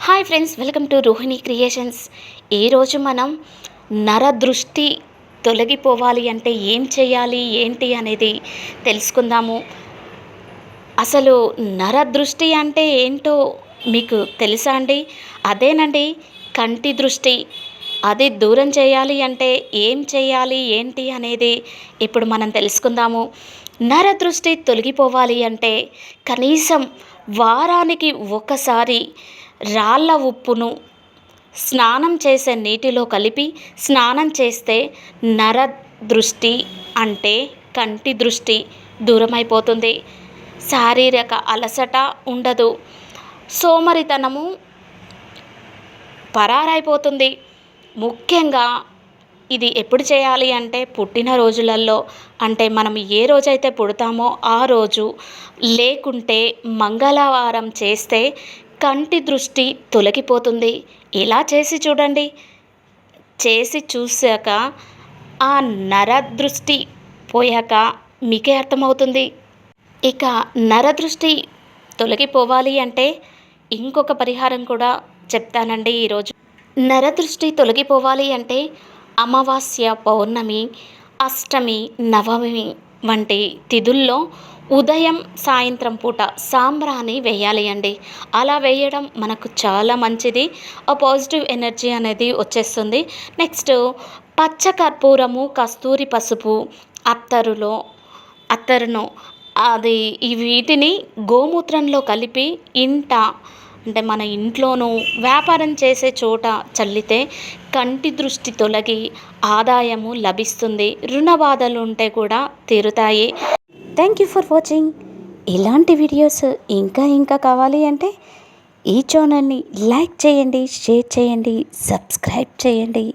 Hi friends, welcome to Rohini creations. ఈరోజు మనం నరదృష్టి తొలగిపోవాలి అంటే ఏం చేయాలి ఏంటి అనేది తెలుసుకుందాము. అసలు నరదృష్టి అంటే ఏంటో మీకు తెలుసా అండి? అదేనండి, కంటి దృష్టి. అది దూరం చేయాలి అంటే ఏం చేయాలి ఏంటి అనేది ఇప్పుడు మనం తెలుసుకుందాము. నరదృష్టి తొలగిపోవాలి అంటే కనీసం వారానికి ఒకసారి రాళ్ళ ఉప్పును స్నానం చేసే నీటిలో కలిపి స్నానం చేస్తే నర దృష్టి అంటే కంటి దృష్టి దూరమైపోతుంది. శారీరక అలసట ఉండదు, సోమరితనము పరారైపోతుంది. ముఖ్యంగా ఇది ఎప్పుడు చేయాలి అంటే పుట్టిన రోజులలో, అంటే మనం ఏ రోజైతే పుడతామో ఆ రోజు, లేకుంటే మంగళవారం చేస్తే కంటి దృష్టి తొలగిపోతుంది. ఇలా చేసి చూడండి. చేసి చూశాక ఆ నరదృష్టి పోయాక మీకే అర్థమవుతుంది. ఇక నరదృష్టి తొలగిపోవాలి అంటే ఇంకొక పరిహారం కూడా చెప్తానండి ఈరోజు. నరదృష్టి తొలగిపోవాలి అంటే అమావాస్య, పౌర్ణమి, అష్టమి, నవమి వంటి తిథుల్లో ఉదయం సాయంత్రం పూట సాంబ్రాణి వేయాలి అండి. అలా వేయడం మనకు చాలా మంచిది. ఆ పాజిటివ్ ఎనర్జీ అనేది వచ్చేస్తుంది. నెక్స్ట్ పచ్చ కర్పూరము, కస్తూరి పసుపు, అత్తరును అది ఈ వీటిని గోమూత్రంలో కలిపి అంటే మన ఇంట్లోనూ వ్యాపారం చేసే చోట చల్లితే కంటి దృష్టి తొలగి ఆదాయము లభిస్తుంది. రుణ బాధలు ఉంటే కూడా తీరుతాయి. Thank you for watching. ఇలాంటి వీడియోస్ ఇంకా కావాలి అంటే ఈ ఛానల్ని లైక్ చేయండి, షేర్ చేయండి, సబ్స్క్రైబ్ చేయండి.